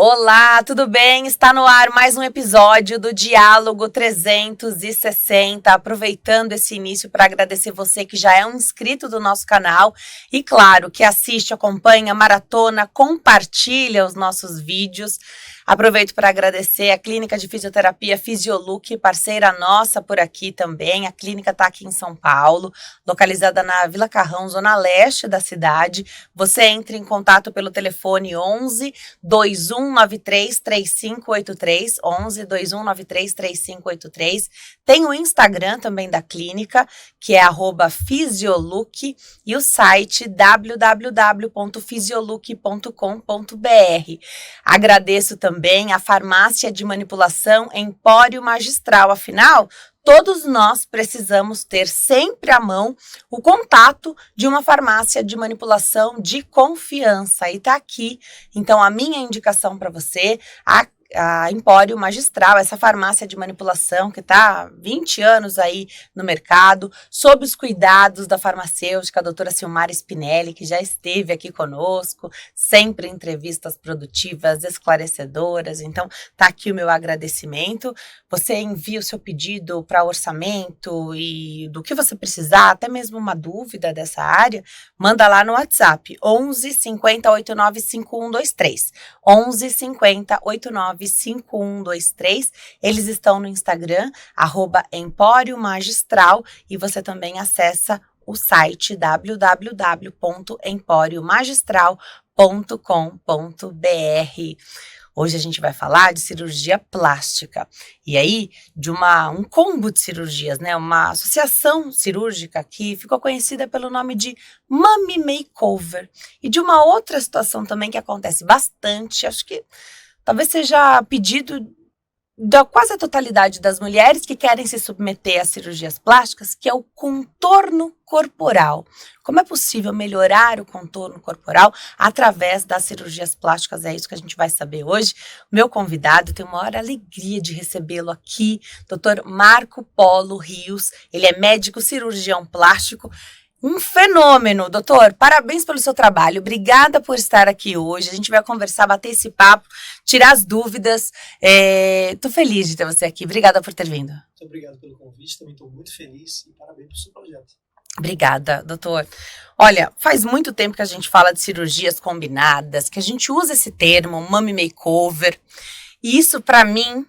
Olá, tudo bem? Está no ar mais um episódio do Diálogo 360. Aproveitando esse início para agradecer você que já é um inscrito do nosso canal e, claro, que assiste, acompanha, maratona, compartilha os nossos vídeos. Aproveito para agradecer a Clínica de Fisioterapia Fisiolook, parceira nossa por aqui também. A clínica está aqui em São Paulo, localizada na Vila Carrão, zona leste da cidade. Você entra em contato pelo telefone 11 2193 3583, 11 2193 3583. Tem o Instagram também da clínica, que é @fisiolook, e o site www.fisiolook.com.br. Agradeço também a farmácia de manipulação Empório Magistral. Afinal, todos nós precisamos ter sempre à mão o contato de uma farmácia de manipulação de confiança. E tá aqui, então, a minha indicação para você, a Empório Magistral, essa farmácia de manipulação que está há 20 anos aí no mercado, sob os cuidados da farmacêutica, a doutora Silmara Spinelli, que já esteve aqui conosco, sempre entrevistas produtivas, esclarecedoras. Então, tá aqui o meu agradecimento. Você envia o seu pedido para orçamento e do que você precisar, até mesmo uma dúvida dessa área, manda lá no WhatsApp, 11 50 89 5123, 11 50 89 5123. Eles estão no Instagram, @Empório Magistral, e você também acessa o site www.emporiomagistral.com.br. Hoje a gente vai falar de cirurgia plástica, e aí de um combo de cirurgias, né? Uma associação cirúrgica que ficou conhecida pelo nome de Mummy Makeover, e de uma outra situação também que acontece bastante, acho que talvez seja pedido da quase a totalidade das mulheres que querem se submeter a cirurgias plásticas, que é o contorno corporal. Como é possível melhorar o contorno corporal através das cirurgias plásticas? É isso que a gente vai saber hoje. O meu convidado, tenho uma maior alegria de recebê-lo aqui, Dr. Marco Polo Rios. Ele é médico cirurgião plástico. Um fenômeno, doutor, parabéns pelo seu trabalho, obrigada por estar aqui hoje, a gente vai conversar, bater esse papo, tirar as dúvidas, tô feliz de ter você aqui, obrigada por ter vindo. Muito obrigado pelo convite, também estou muito feliz e parabéns pelo seu projeto. Obrigada, doutor. Olha, faz muito tempo que a gente fala de cirurgias combinadas, que a gente usa esse termo, Mummy Makeover, e isso para mim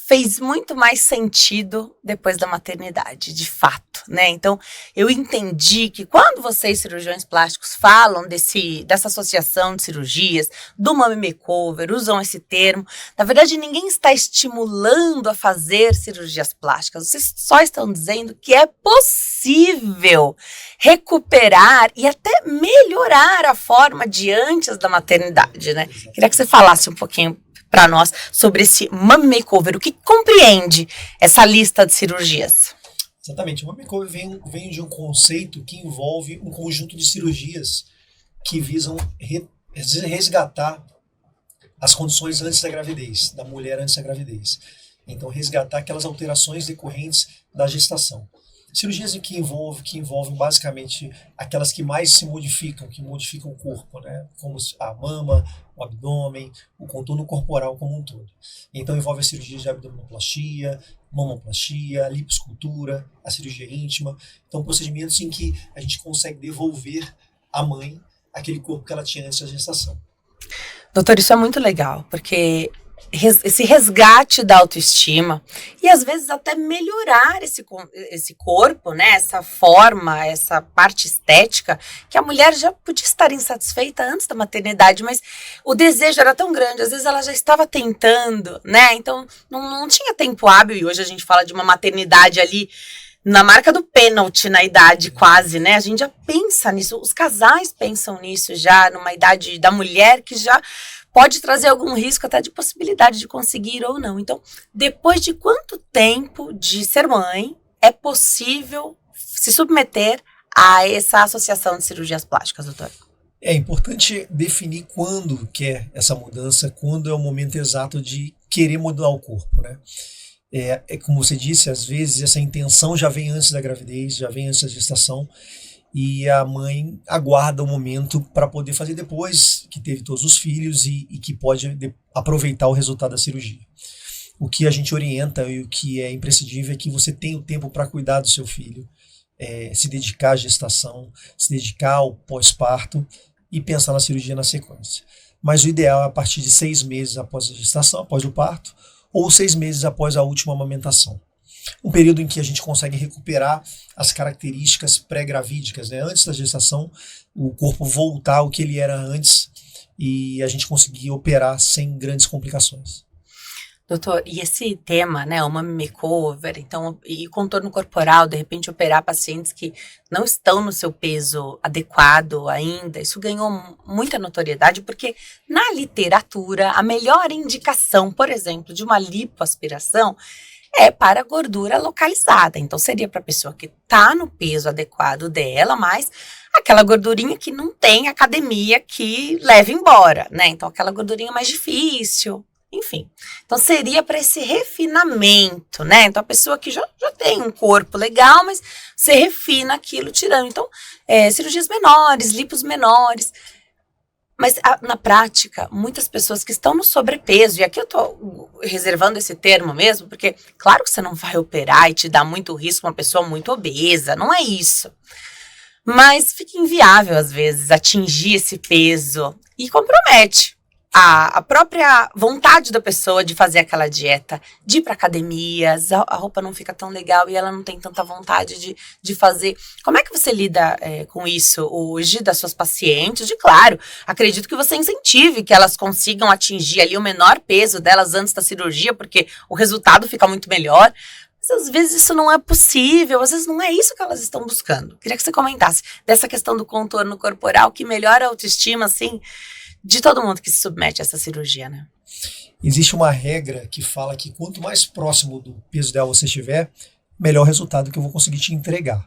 fez muito mais sentido depois da maternidade, de fato, né? Então, eu entendi que quando vocês, cirurgiões plásticos, falam dessa associação de cirurgias, do Mummy Makeover, usam esse termo, na verdade, ninguém está estimulando a fazer cirurgias plásticas, vocês só estão dizendo que é possível recuperar e até melhorar a forma de antes da maternidade, né? Queria que você falasse um pouquinho para nós sobre esse Mummy Makeover, o que compreende essa lista de cirurgias? Exatamente, o Mummy Makeover vem de um conceito que envolve um conjunto de cirurgias que visam resgatar as condições antes da gravidez, da mulher antes da gravidez. Então, resgatar aquelas alterações decorrentes da gestação. Cirurgias que envolvem basicamente aquelas que mais se modificam, que modificam o corpo, né? Como a mama, o abdômen, o contorno corporal como um todo. Então envolve a cirurgia de abdominoplastia, mamoplastia, liposcultura, a cirurgia íntima. Então procedimentos em que a gente consegue devolver à mãe aquele corpo que ela tinha antes da gestação. Doutor, isso é muito legal, porque esse resgate da autoestima e às vezes até melhorar esse corpo, né, essa forma, essa parte estética, que a mulher já podia estar insatisfeita antes da maternidade, mas o desejo era tão grande, às vezes ela já estava tentando, né, então não tinha tempo hábil, e hoje a gente fala de uma maternidade ali na marca do pênalti, na idade quase, né, a gente já pensa nisso, os casais pensam nisso já, numa idade da mulher que já pode trazer algum risco até de possibilidade de conseguir ou não. Então, depois de quanto tempo de ser mãe é possível se submeter a essa associação de cirurgias plásticas, doutor? É importante definir quando quer essa mudança, quando é o momento exato de querer mudar o corpo, né? Como você disse, às vezes essa intenção já vem antes da gravidez, já vem antes da gestação, e a mãe aguarda o momento para poder fazer depois que teve todos os filhos e que pode aproveitar o resultado da cirurgia. O que a gente orienta e o que é imprescindível é que você tenha o tempo para cuidar do seu filho, se dedicar à gestação, se dedicar ao pós-parto e pensar na cirurgia na sequência. Mas o ideal é a partir de 6 meses após a gestação, após o parto, ou 6 meses após a última amamentação. Um período em que a gente consegue recuperar as características pré-gravídicas, né? Antes da gestação, o corpo voltar ao que ele era antes e a gente conseguir operar sem grandes complicações. Doutor, e esse tema, né, o mummy makeover, então, e contorno corporal, de repente operar pacientes que não estão no seu peso adequado ainda, isso ganhou muita notoriedade, porque na literatura, a melhor indicação, por exemplo, de uma lipoaspiração é para gordura localizada. Então, seria para a pessoa que está no peso adequado dela, mas aquela gordurinha que não tem academia que leva embora, né? Então, aquela gordurinha mais difícil. Enfim, então seria para esse refinamento, né? Então a pessoa que já tem um corpo legal, mas você refina aquilo tirando. Então, cirurgias menores, lipos menores. Mas na prática, muitas pessoas que estão no sobrepeso, e aqui eu tô reservando esse termo mesmo, porque claro que você não vai operar e te dá muito risco uma pessoa muito obesa, não é isso. Mas fica inviável às vezes atingir esse peso e compromete a própria vontade da pessoa de fazer aquela dieta, de ir para academias, a roupa não fica tão legal e ela não tem tanta vontade de fazer. Como é que você lida com isso hoje das suas pacientes? E claro, acredito que você incentive que elas consigam atingir ali o menor peso delas antes da cirurgia, porque o resultado fica muito melhor. Mas às vezes isso não é possível, às vezes não é isso que elas estão buscando. Queria que você comentasse dessa questão do contorno corporal que melhora a autoestima, assim, de todo mundo que se submete a essa cirurgia, né? Existe uma regra que fala que quanto mais próximo do peso ideal você estiver, melhor resultado que eu vou conseguir te entregar.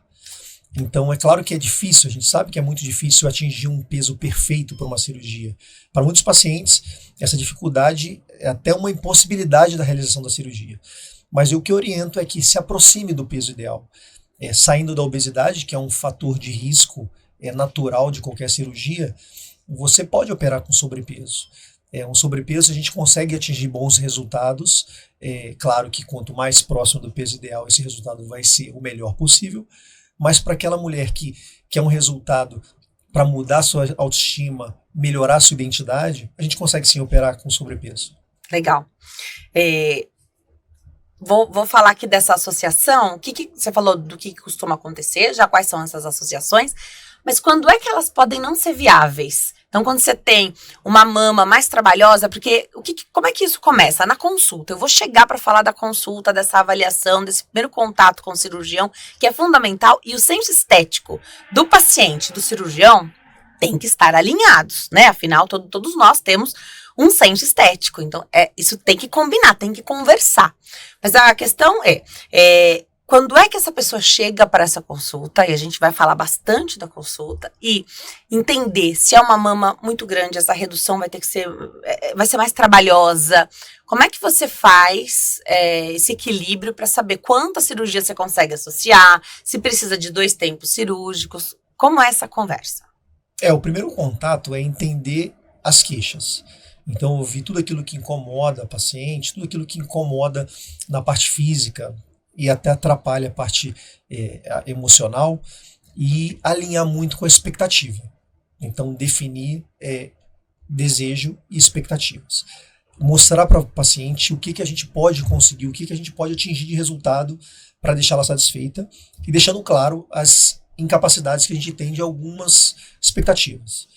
Então, é claro que é difícil, a gente sabe que é muito difícil atingir um peso perfeito para uma cirurgia. Para muitos pacientes, essa dificuldade é até uma impossibilidade da realização da cirurgia. Mas o que eu oriento é que se aproxime do peso ideal. Saindo da obesidade, que é um fator de risco natural de qualquer cirurgia, você pode operar com sobrepeso. Um sobrepeso a gente consegue atingir bons resultados. Claro que quanto mais próximo do peso ideal, esse resultado vai ser o melhor possível. Mas para aquela mulher que quer um resultado para mudar sua autoestima, melhorar sua identidade, a gente consegue sim operar com sobrepeso. Legal. Vou falar aqui dessa associação. O que você falou do que costuma acontecer, já quais são essas associações, mas quando é que elas podem não ser viáveis? Então, quando você tem uma mama mais trabalhosa, porque como é que isso começa? Na consulta. Eu vou chegar para falar da consulta, dessa avaliação, desse primeiro contato com o cirurgião, que é fundamental, e o senso estético do paciente, do cirurgião, tem que estar alinhados, né? Afinal, todos nós temos um senso estético. Então, isso tem que combinar, tem que conversar. Mas a questão quando é que essa pessoa chega para essa consulta, e a gente vai falar bastante da consulta, e entender se é uma mama muito grande, essa redução vai ser mais trabalhosa. Como é que você faz esse equilíbrio para saber quanta cirurgia você consegue associar, se precisa de 2 tempos cirúrgicos? Como é essa conversa? O primeiro contato é entender as queixas. Então, ouvir tudo aquilo que incomoda a paciente, tudo aquilo que incomoda na parte física, e até atrapalha a parte emocional, e alinhar muito com a expectativa. Então, definir desejo e expectativas. Mostrar para o paciente o que a gente pode conseguir, o que a gente pode atingir de resultado para deixá-la satisfeita, e deixando claro as incapacidades que a gente tem de algumas expectativas.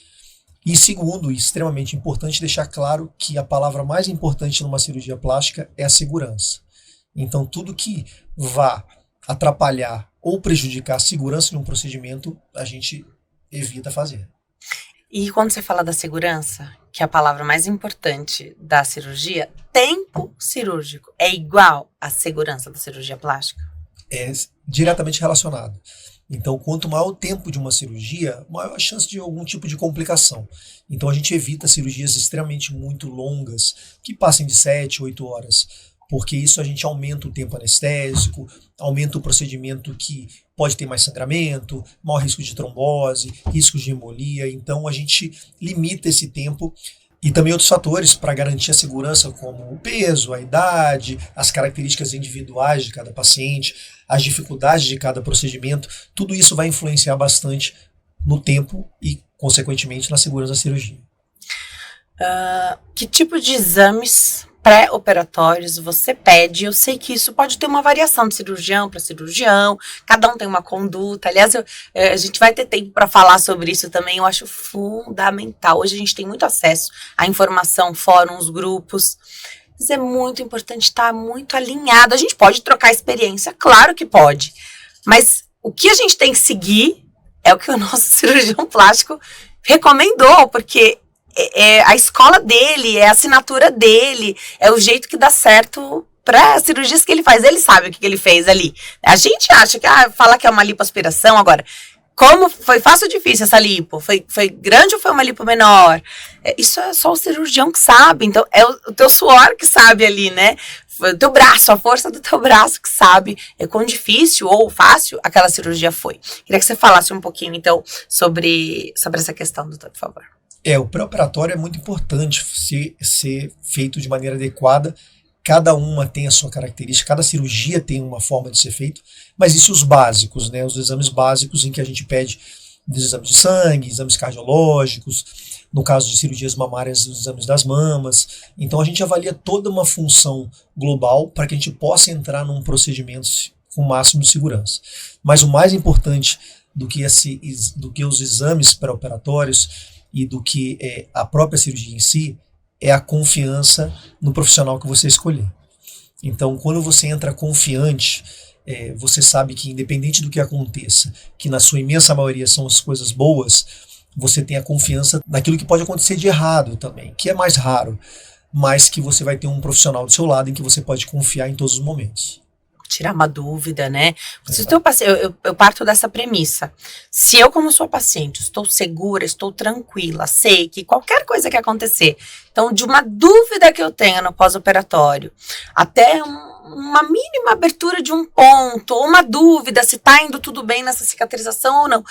E segundo, extremamente importante, deixar claro que a palavra mais importante numa cirurgia plástica é a segurança. Então, tudo que vá atrapalhar ou prejudicar a segurança de um procedimento, a gente evita fazer. E quando você fala da segurança, que é a palavra mais importante da cirurgia, tempo cirúrgico é igual à segurança da cirurgia plástica? É diretamente relacionado. Então, quanto maior o tempo de uma cirurgia, maior a chance de algum tipo de complicação. Então, a gente evita cirurgias extremamente muito longas, que passem de 7, 8 horas. porque isso a gente aumenta o tempo anestésico, aumenta o procedimento que pode ter mais sangramento, maior risco de trombose, risco de embolia, então a gente limita esse tempo. E também outros fatores para garantir a segurança, como o peso, a idade, as características individuais de cada paciente, as dificuldades de cada procedimento, tudo isso vai influenciar bastante no tempo e, consequentemente, na segurança da cirurgia. Que tipo de exames pré-operatórios você pede? Eu sei que isso pode ter uma variação de cirurgião para cirurgião, cada um tem uma conduta. Aliás, a gente vai ter tempo para falar sobre isso também, eu acho fundamental. Hoje a gente tem muito acesso à informação, fóruns, grupos, mas é muito importante estar muito alinhado. A gente pode trocar experiência, claro que pode, mas o que a gente tem que seguir é o que o nosso cirurgião plástico recomendou, porque é a escola dele, é a assinatura dele, é o jeito que dá certo para as cirurgias que ele faz. Ele sabe o que ele fez ali. A gente acha que falar que é uma lipoaspiração agora. Como foi fácil ou difícil essa lipo? Foi grande ou foi uma lipo menor? Isso é só o cirurgião que sabe. Então é o teu suor que sabe ali, né? O teu braço, a força do teu braço que sabe quão difícil ou fácil aquela cirurgia foi. Queria que você falasse um pouquinho, então, sobre essa questão, doutor, por favor. O pré-operatório é muito importante ser feito de maneira adequada. Cada uma tem a sua característica, cada cirurgia tem uma forma de ser feito, mas isso os básicos, né? Os exames básicos em que a gente pede os exames de sangue, exames cardiológicos, no caso de cirurgias mamárias, os exames das mamas. Então a gente avalia toda uma função global para que a gente possa entrar num procedimento com o máximo de segurança. Mas o mais importante do que os exames pré-operatórios e do que a própria cirurgia em si é a confiança no profissional que você escolher. Então, quando você entra confiante, você sabe que independente do que aconteça, que na sua imensa maioria são as coisas boas, você tem a confiança naquilo que pode acontecer de errado também, que é mais raro, mas que você vai ter um profissional do seu lado em que você pode confiar em todos os momentos. Tirar uma dúvida, né? Se o teu paciente, eu parto dessa premissa. Se eu, como sua paciente, estou segura, estou tranquila, sei que qualquer coisa que acontecer, então de uma dúvida que eu tenha no pós-operatório, até uma mínima abertura de um ponto, ou uma dúvida se tá indo tudo bem nessa cicatrização ou não.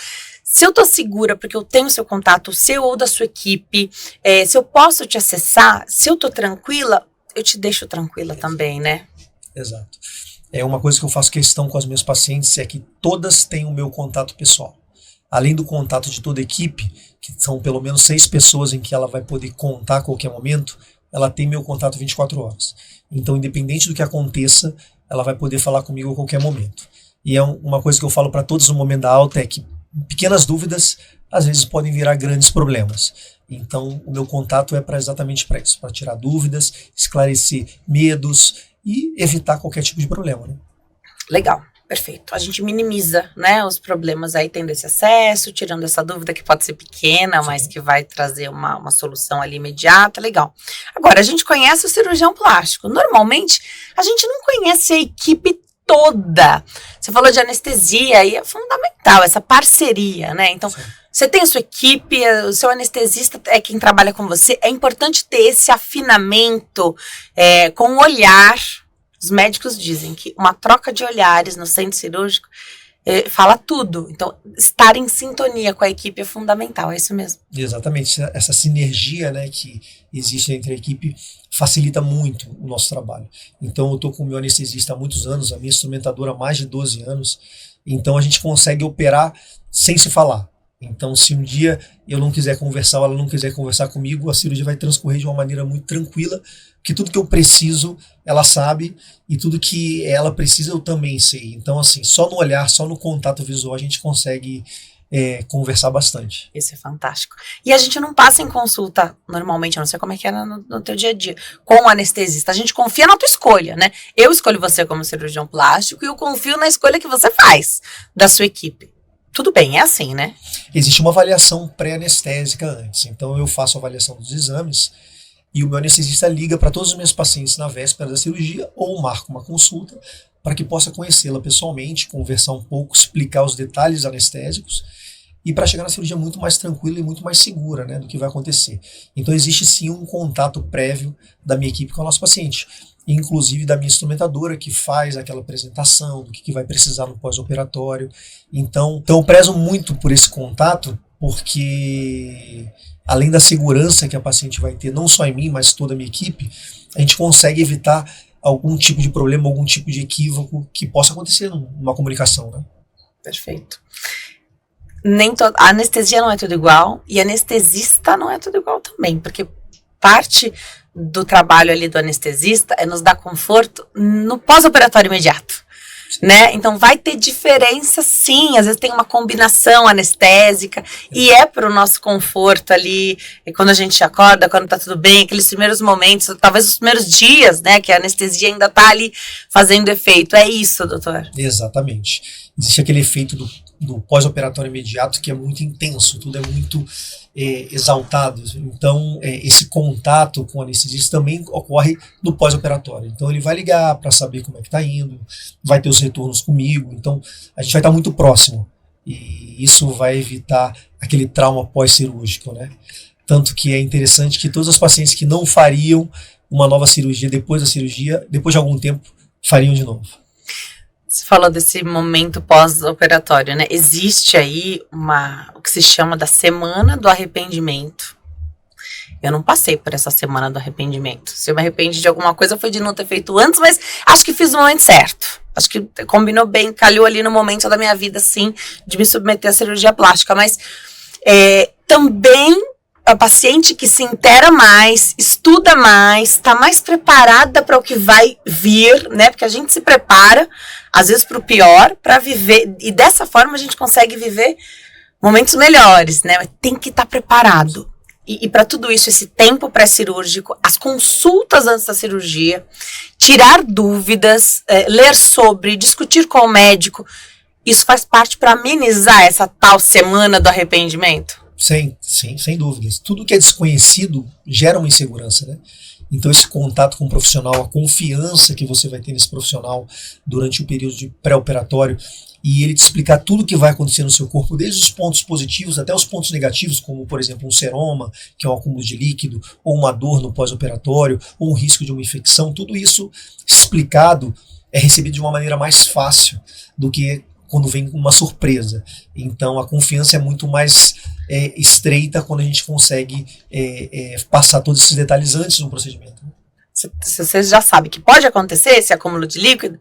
Se eu tô segura, porque eu tenho seu contato, o seu ou da sua equipe, se eu posso te acessar, se eu tô tranquila, eu te deixo tranquila também, né? Exato. Uma coisa que eu faço questão com as minhas pacientes é que todas têm o meu contato pessoal. Além do contato de toda a equipe, que são pelo menos 6 pessoas em que ela vai poder contar a qualquer momento, ela tem meu contato 24 horas. Então, independente do que aconteça, ela vai poder falar comigo a qualquer momento. E é uma coisa que eu falo para todos no momento da alta, é que pequenas dúvidas, às vezes, podem virar grandes problemas. Então, o meu contato é exatamente para isso, para tirar dúvidas, esclarecer medos e evitar qualquer tipo de problema, né? Legal, perfeito. A gente minimiza, né, os problemas aí tendo esse acesso, tirando essa dúvida que pode ser pequena, Sim. mas que vai trazer uma solução ali imediata, legal. Agora, a gente conhece o cirurgião plástico. Normalmente, a gente não conhece a equipe toda. Você falou de anestesia, e é fundamental essa parceria, né? Então, Sim. Você tem a sua equipe, o seu anestesista é quem trabalha com você. É importante ter esse afinamento com o olhar. Os médicos dizem que uma troca de olhares no centro cirúrgico fala tudo. Então, estar em sintonia com a equipe é fundamental, é isso mesmo. Exatamente. Essa sinergia, né, que existe entre a equipe facilita muito o nosso trabalho. Então, eu estou com o meu anestesista há muitos anos, a minha instrumentadora há mais de 12 anos. Então, a gente consegue operar sem se falar. Então, se um dia eu não quiser conversar ou ela não quiser conversar comigo, a cirurgia vai transcorrer de uma maneira muito tranquila, porque tudo que eu preciso, ela sabe, e tudo que ela precisa, eu também sei. Então, assim, só no olhar, só no contato visual, a gente consegue conversar bastante. Isso é fantástico. E a gente não passa em consulta, normalmente, eu não sei como é que é no teu dia a dia, com o anestesista. A gente confia na tua escolha, né? Eu escolho você como cirurgião plástico e eu confio na escolha que você faz da sua equipe. Tudo bem, é assim, né? Existe uma avaliação pré-anestésica antes. Então, eu faço a avaliação dos exames e o meu anestesista liga para todos os meus pacientes na véspera da cirurgia ou marca uma consulta para que possa conhecê-la pessoalmente, conversar um pouco, explicar os detalhes anestésicos e para chegar na cirurgia muito mais tranquila e muito mais segura, né, do que vai acontecer. Então existe sim um contato prévio da minha equipe com o nosso paciente, inclusive da minha instrumentadora que faz aquela apresentação do que vai precisar no pós-operatório. Então eu prezo muito por esse contato, porque além da segurança que a paciente vai ter, não só em mim, mas toda a minha equipe, a gente consegue evitar algum tipo de problema, algum tipo de equívoco que possa acontecer numa comunicação, né? Perfeito. A anestesia não é tudo igual e anestesista não é tudo igual também, porque parte do trabalho ali do anestesista é nos dar conforto no pós-operatório imediato. Né? Então vai ter diferença sim, às vezes tem uma combinação anestésica e é para o nosso conforto ali, quando a gente acorda, quando tá tudo bem, aqueles primeiros momentos, talvez os primeiros dias, né, que a anestesia ainda tá ali fazendo efeito, é isso, doutor? Exatamente, existe aquele efeito do pós-operatório imediato que é muito intenso, tudo é muito exaltado, então esse contato com o anestesista também ocorre no pós-operatório, então ele vai ligar para saber como é que está indo, vai ter os retornos comigo, então a gente vai estar muito próximo e isso vai evitar aquele trauma pós-cirúrgico, né? Tanto que é interessante que todos os pacientes que não fariam uma nova cirurgia depois da cirurgia, depois de algum tempo, fariam de novo. Você falou desse momento pós-operatório, né? Existe aí o que se chama da semana do arrependimento. Eu não passei por essa semana do arrependimento. Se eu me arrependi de alguma coisa foi de não ter feito antes, mas acho que fiz no momento certo. Acho que combinou bem, calhou ali no momento da minha vida, sim, de me submeter à cirurgia plástica. Mas também a paciente que se inteira mais, estuda mais, está mais preparada para o que vai vir, né? Porque a gente se prepara, às vezes, para o pior, para viver. E dessa forma a gente consegue viver momentos melhores, né? Tem que estar preparado. E para tudo isso, esse tempo pré-cirúrgico, as consultas antes da cirurgia, tirar dúvidas, ler sobre, discutir com o médico, isso faz parte para amenizar essa tal semana do arrependimento? Sem dúvidas. Tudo que é desconhecido gera uma insegurança, né? Então esse contato com o profissional, a confiança que você vai ter nesse profissional durante o período de pré-operatório e ele te explicar tudo o que vai acontecer no seu corpo, desde os pontos positivos até os pontos negativos, como por exemplo um seroma, que é um acúmulo de líquido, ou uma dor no pós-operatório, ou um risco de uma infecção, tudo isso explicado é recebido de uma maneira mais fácil do que quando vem uma surpresa. Então a confiança é muito mais estreita quando a gente consegue passar todos esses detalhes antes do procedimento. Se você já sabe que pode acontecer esse acúmulo de líquido,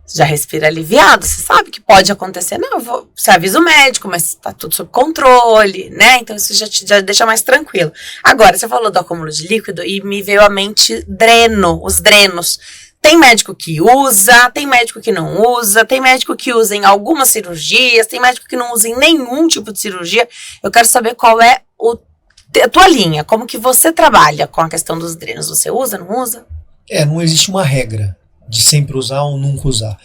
você já respira aliviado, você sabe que pode acontecer. Não, você avisa o médico, mas está tudo sob controle, né? Então isso já deixa mais tranquilo. Agora, você falou do acúmulo de líquido e me veio à mente os drenos. Tem médico que usa, tem médico que não usa, tem médico que usa em algumas cirurgias, tem médico que não usa em nenhum tipo de cirurgia. Eu quero saber qual é a tua linha, como que você trabalha com a questão dos drenos. Você usa, não usa? Não existe uma regra de sempre usar ou nunca usar.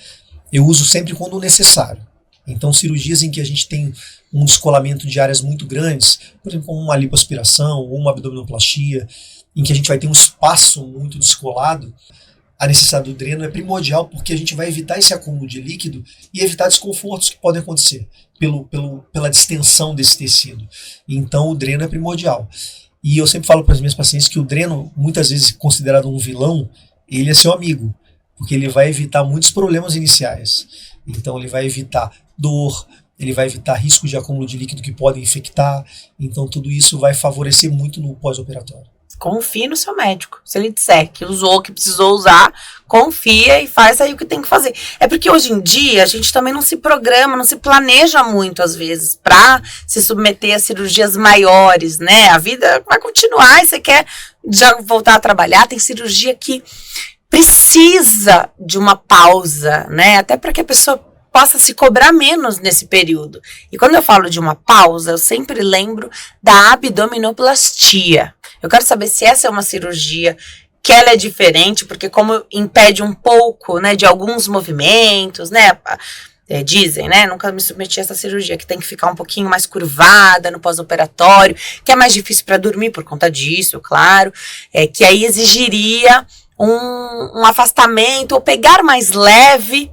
Eu uso sempre quando necessário. Então cirurgias em que a gente tem um descolamento de áreas muito grandes, por exemplo, como uma lipoaspiração ou uma abdominoplastia, em que a gente vai ter um espaço muito descolado, a necessidade do dreno é primordial porque a gente vai evitar esse acúmulo de líquido e evitar desconfortos que podem acontecer pela distensão desse tecido. Então o dreno é primordial. E eu sempre falo para as minhas pacientes que o dreno, muitas vezes considerado um vilão, ele é seu amigo, porque ele vai evitar muitos problemas iniciais. Então ele vai evitar dor, ele vai evitar risco de acúmulo de líquido que podem infectar. Então tudo isso vai favorecer muito no pós-operatório. Confie no seu médico. Se ele disser que usou, que precisou usar, confia e faz aí o que tem que fazer. É porque hoje em dia a gente também não se programa, não se planeja muito às vezes para se submeter a cirurgias maiores, né? A vida vai continuar e você quer já voltar a trabalhar. Tem cirurgia que precisa de uma pausa, né? Até para que a pessoa possa se cobrar menos nesse período. E quando eu falo de uma pausa, eu sempre lembro da abdominoplastia. Eu quero saber se essa é uma cirurgia que ela é diferente, porque como impede um pouco, né, de alguns movimentos, né, dizem, né, nunca me submeti a essa cirurgia, que tem que ficar um pouquinho mais curvada no pós-operatório, que é mais difícil para dormir por conta disso, claro, que aí exigiria um afastamento, ou pegar mais leve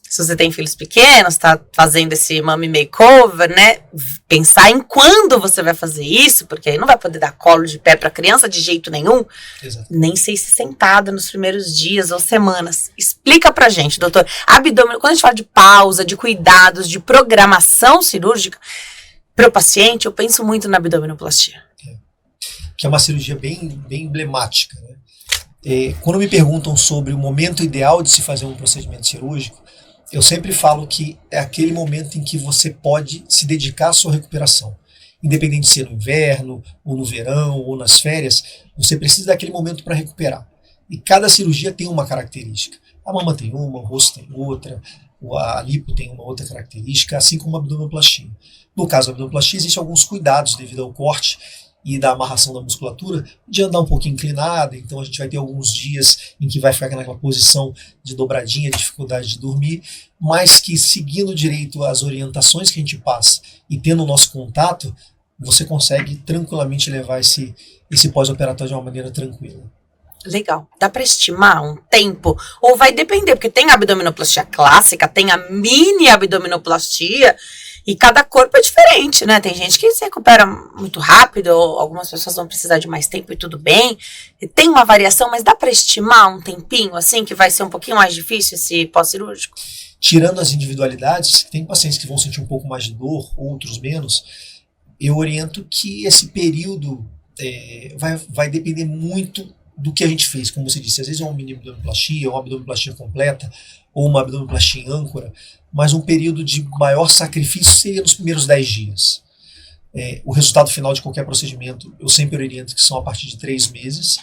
se você tem filhos pequenos, tá fazendo esse mommy makeover, né? Pensar em quando você vai fazer isso, porque aí não vai poder dar colo de pé pra criança de jeito nenhum. Exato. Nem sei se sentada nos primeiros dias ou semanas. Explica pra gente, doutor. Abdômen, quando a gente fala de pausa, de cuidados, de programação cirúrgica, pro paciente, eu penso muito na abdominoplastia. Que é uma cirurgia bem emblemática, né? Quando me perguntam sobre o momento ideal de se fazer um procedimento cirúrgico, eu sempre falo que é aquele momento em que você pode se dedicar à sua recuperação. Independente de ser no inverno, ou no verão, ou nas férias, você precisa daquele momento para recuperar. E cada cirurgia tem uma característica. A mama tem uma, o rosto tem outra, a lipo tem uma outra característica, assim como a abdominoplastia. No caso da abdominoplastia, existem alguns cuidados devido ao corte e da amarração da musculatura, de andar um pouquinho inclinada, então a gente vai ter alguns dias em que vai ficar naquela posição de dobradinha, dificuldade de dormir, mas que seguindo direito as orientações que a gente passa e tendo o nosso contato, você consegue tranquilamente levar esse pós-operatório de uma maneira tranquila. Legal. Dá para estimar um tempo? Ou vai depender, porque tem a abdominoplastia clássica, tem a mini abdominoplastia, e cada corpo é diferente, né? Tem gente que se recupera muito rápido, ou algumas pessoas vão precisar de mais tempo e tudo bem. E tem uma variação, mas dá para estimar um tempinho, assim, que vai ser um pouquinho mais difícil esse pós-cirúrgico? Tirando as individualidades, tem pacientes que vão sentir um pouco mais de dor, outros menos. Eu oriento que esse período vai depender muito do que a gente fez, como você disse. Às vezes é uma mini abdominoplastia, uma abdominoplastia completa, ou uma abdominoplastia em âncora, mas um período de maior sacrifício seria nos primeiros 10 dias. O resultado final de qualquer procedimento, eu sempre oriento que são a partir de 3 meses,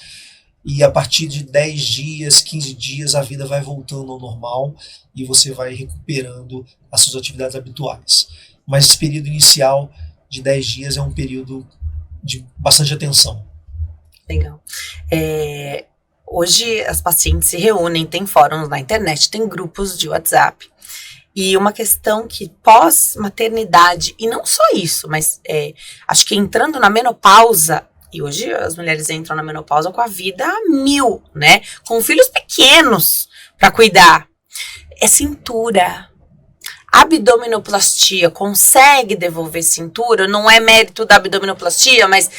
e a partir de 10 dias, 15 dias, a vida vai voltando ao normal e você vai recuperando as suas atividades habituais. Mas esse período inicial de 10 dias é um período de bastante atenção. Legal. Hoje as pacientes se reúnem, tem fóruns na internet, tem grupos de WhatsApp. E uma questão que pós-maternidade, e não só isso, mas acho que entrando na menopausa, e hoje as mulheres entram na menopausa com a vida a 1000, né? Com filhos pequenos para cuidar. É cintura. Abdominoplastia consegue devolver cintura? Não é mérito da abdominoplastia, mas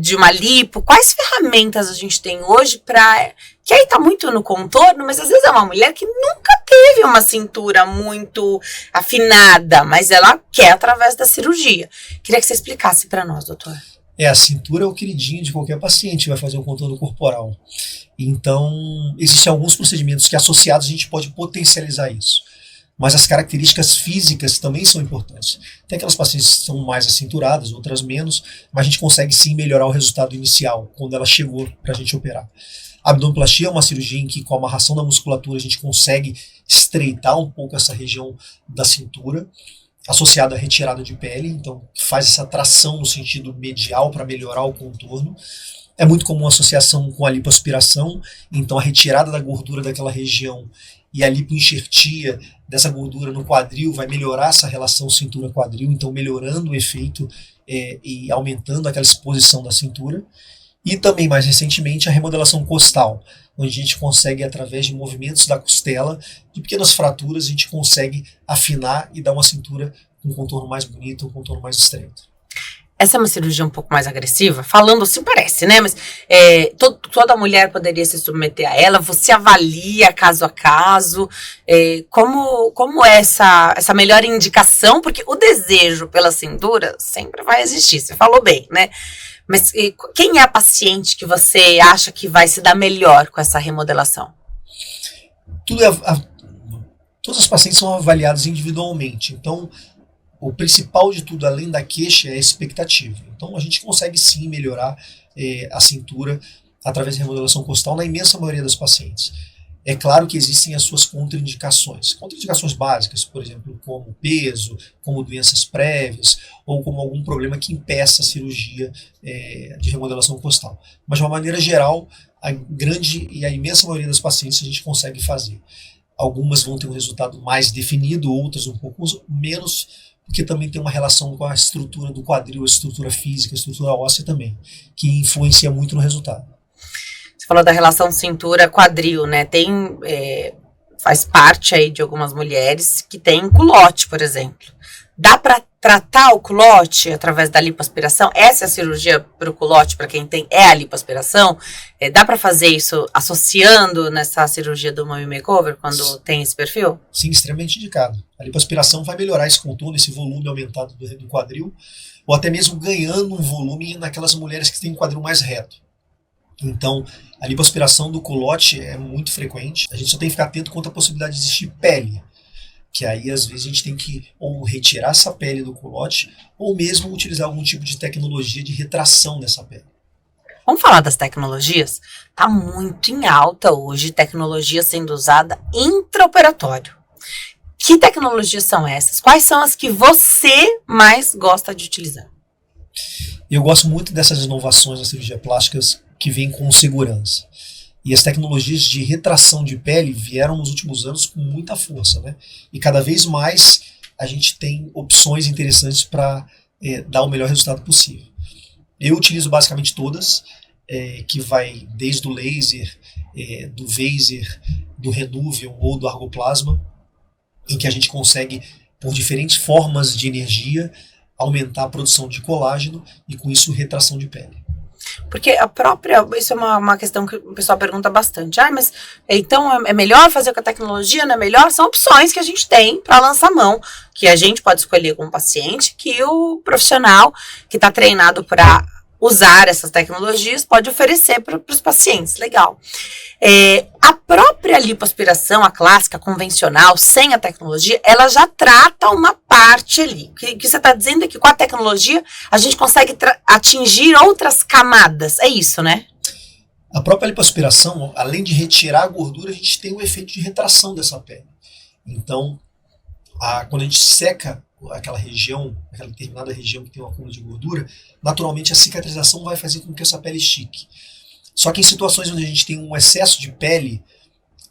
de uma lipo. Quais ferramentas a gente tem hoje para... Que aí tá muito no contorno, mas às vezes é uma mulher que nunca teve uma cintura muito afinada, mas ela quer através da cirurgia. Queria que você explicasse para nós, doutor. A cintura é o queridinho de qualquer paciente que vai fazer um contorno corporal. Então, existem alguns procedimentos que associados a gente pode potencializar isso. Mas as características físicas também são importantes. Tem aquelas pacientes que são mais acinturadas, outras menos, mas a gente consegue sim melhorar o resultado inicial, quando ela chegou para a gente operar. A abdominoplastia é uma cirurgia em que, com a amarração da musculatura, a gente consegue estreitar um pouco essa região da cintura, associada à retirada de pele, então faz essa tração no sentido medial para melhorar o contorno. É muito comum a associação com a lipoaspiração, então a retirada da gordura daquela região e a lipoenxertia dessa gordura no quadril vai melhorar essa relação cintura-quadril, então melhorando o efeito e aumentando aquela exposição da cintura. E também, mais recentemente, a remodelação costal, onde a gente consegue, através de movimentos da costela, de pequenas fraturas, a gente consegue afinar e dar uma cintura com um contorno mais bonito, um contorno mais estreito. Essa é uma cirurgia um pouco mais agressiva? Falando assim parece, né? Mas toda mulher poderia se submeter a ela? Você avalia caso a caso? Como é essa melhor indicação? Porque o desejo pela cintura sempre vai existir, você falou bem, né? Mas quem é a paciente que você acha que vai se dar melhor com essa remodelação? Todas as pacientes são avaliadas individualmente. Então, o principal de tudo, além da queixa, é a expectativa. Então, a gente consegue sim melhorar a cintura através da remodelação costal na imensa maioria das pacientes. É claro que existem as suas contraindicações. Contraindicações básicas, por exemplo, como peso, como doenças prévias, ou como algum problema que impeça a cirurgia de remodelação costal. Mas, de uma maneira geral, a grande e a imensa maioria das pacientes a gente consegue fazer. Algumas vão ter um resultado mais definido, outras um pouco menos, porque também tem uma relação com a estrutura do quadril, a estrutura física, a estrutura óssea também, que influencia muito no resultado. Você falou da relação cintura-quadril, né? Tem faz parte aí de algumas mulheres que têm culote, por exemplo. Dá para tratar o culote através da lipoaspiração? Essa é a cirurgia para o culote, para quem tem, é a lipoaspiração? Dá para fazer isso associando nessa cirurgia do Mummy Makeover, quando tem esse perfil? Sim, extremamente indicado. A lipoaspiração vai melhorar esse contorno, esse volume aumentado do quadril, ou até mesmo ganhando um volume naquelas mulheres que têm um quadril mais reto. Então, a lipoaspiração do culote é muito frequente. A gente só tem que ficar atento quanto à possibilidade de existir pele, que aí às vezes a gente tem que ou retirar essa pele do culote, ou mesmo utilizar algum tipo de tecnologia de retração dessa pele. Vamos falar das tecnologias? Tá muito em alta hoje tecnologia sendo usada intraoperatório. Que tecnologias são essas? Quais são as que você mais gosta de utilizar? Eu gosto muito dessas inovações na cirurgia plástica que vêm com segurança. E as tecnologias de retração de pele vieram nos últimos anos com muita força, né? E cada vez mais a gente tem opções interessantes para dar o melhor resultado possível. Eu utilizo basicamente todas, que vai desde o laser, do Vaser, do Renuvium ou do Argoplasma, em que a gente consegue, por diferentes formas de energia, aumentar a produção de colágeno e com isso retração de pele. Porque isso é uma questão que o pessoal pergunta bastante. Mas então é melhor fazer com a tecnologia, não é melhor? São opções que a gente tem para lançar mão, que a gente pode escolher com o paciente, que o profissional que está treinado para usar essas tecnologias pode oferecer para os pacientes. Legal. A própria lipoaspiração, a clássica, convencional, sem a tecnologia, ela já trata uma parte ali. O que você está dizendo é que com a tecnologia a gente consegue atingir outras camadas. É isso, né? A própria lipoaspiração, além de retirar a gordura, a gente tem o efeito de retração dessa pele. Então, quando a gente seca aquela determinada região que tem um acúmulo de gordura, naturalmente a cicatrização vai fazer com que essa pele estique. Só que em situações onde a gente tem um excesso de pele,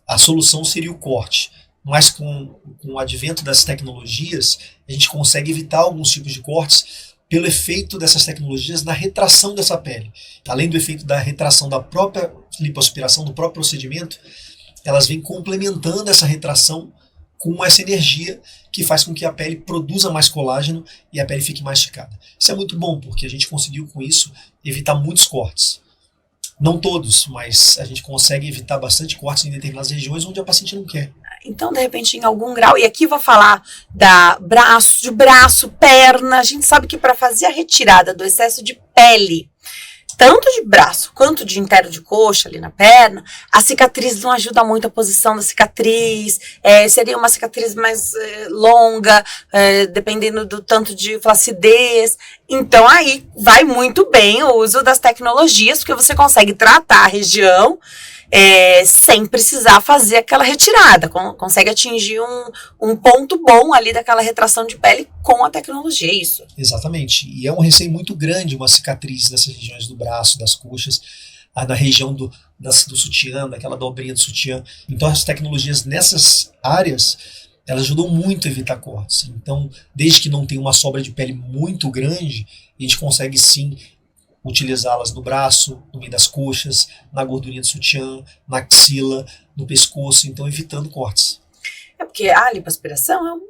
a solução seria o corte. Mas com o advento das tecnologias, a gente consegue evitar alguns tipos de cortes pelo efeito dessas tecnologias na retração dessa pele. Além do efeito da retração da própria lipoaspiração, do próprio procedimento, elas vêm complementando essa retração com essa energia que faz com que a pele produza mais colágeno e a pele fique mais esticada. Isso é muito bom, porque a gente conseguiu com isso evitar muitos cortes. Não todos, mas a gente consegue evitar bastante cortes em determinadas regiões onde a paciente não quer. Então, de repente, em algum grau, e aqui vou falar de braço, perna, a gente sabe que para fazer a retirada do excesso de pele, tanto de braço quanto de interno de coxa, ali na perna, a cicatriz não ajuda muito a posição da cicatriz, seria uma cicatriz mais longa, dependendo do tanto de flacidez. Então, aí vai muito bem o uso das tecnologias, porque você consegue tratar a região sem precisar fazer aquela retirada, consegue atingir um ponto bom ali daquela retração de pele com a tecnologia, é isso? Exatamente, e é um receio muito grande uma cicatriz nessas regiões do braço, das coxas, na região do sutiã, daquela dobrinha do sutiã. Então as tecnologias nessas áreas, elas ajudam muito a evitar cortes. Então, desde que não tenha uma sobra de pele muito grande, a gente consegue sim utilizá-las no braço, no meio das coxas, na gordurinha do sutiã, na axila, no pescoço, então evitando cortes. É porque a lipoaspiração é um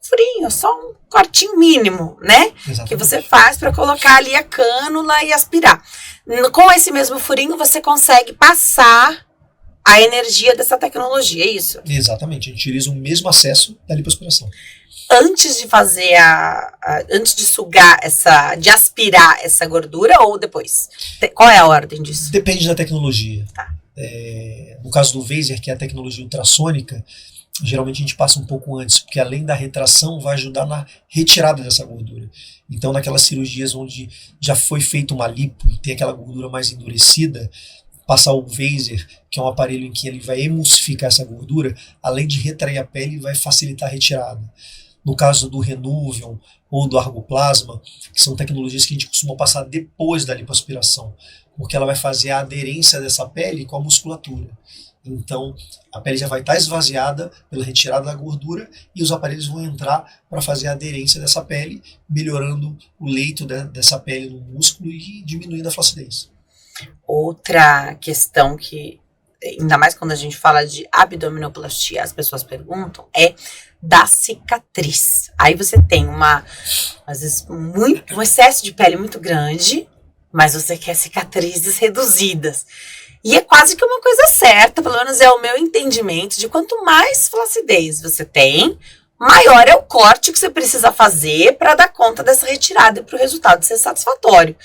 furinho, só um cortinho mínimo, né? Exatamente. Que você faz para colocar ali a cânula e aspirar. Com esse mesmo furinho você consegue passar a energia dessa tecnologia, é isso? Exatamente, a gente utiliza o mesmo acesso da lipoaspiração. Antes de fazer antes de sugar de aspirar essa gordura ou depois? Qual é a ordem disso? Depende da tecnologia. Tá. No caso do Vaser, que é a tecnologia ultrassônica, geralmente a gente passa um pouco antes, porque além da retração, vai ajudar na retirada dessa gordura. Então, naquelas cirurgias onde já foi feita uma lipo e tem aquela gordura mais endurecida, passar o Vaser, que é um aparelho em que ele vai emulsificar essa gordura, além de retrair a pele, vai facilitar a retirada. No caso do Renuvium ou do Argoplasma, que são tecnologias que a gente costuma passar depois da lipoaspiração, porque ela vai fazer a aderência dessa pele com a musculatura. Então, a pele já vai estar esvaziada pela retirada da gordura e os aparelhos vão entrar para fazer a aderência dessa pele, melhorando o leito dessa pele no músculo e diminuindo a flacidez. Outra questão que ainda mais quando a gente fala de abdominoplastia, as pessoas perguntam, é da cicatriz. Aí você tem às vezes, um excesso de pele muito grande, mas você quer cicatrizes reduzidas. E é quase que uma coisa certa, pelo menos é o meu entendimento, de quanto mais flacidez você tem, maior é o corte que você precisa fazer para dar conta dessa retirada para o resultado ser satisfatório.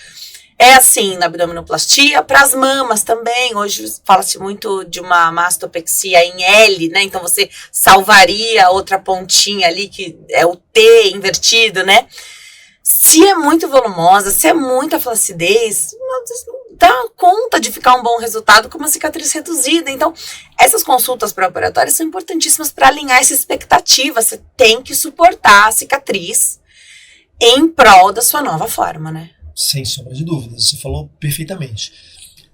É assim na abdominoplastia, para as mamas também. Hoje fala-se muito de uma mastopexia em L, né? Então você salvaria a outra pontinha ali, que é o T invertido, né? Se é muito volumosa, se é muita flacidez, não dá conta de ficar um bom resultado com uma cicatriz reduzida. Então, essas consultas pré-operatórias são importantíssimas para alinhar essa expectativa. Você tem que suportar a cicatriz em prol da sua nova forma, né? Sem sombra de dúvidas, você falou perfeitamente.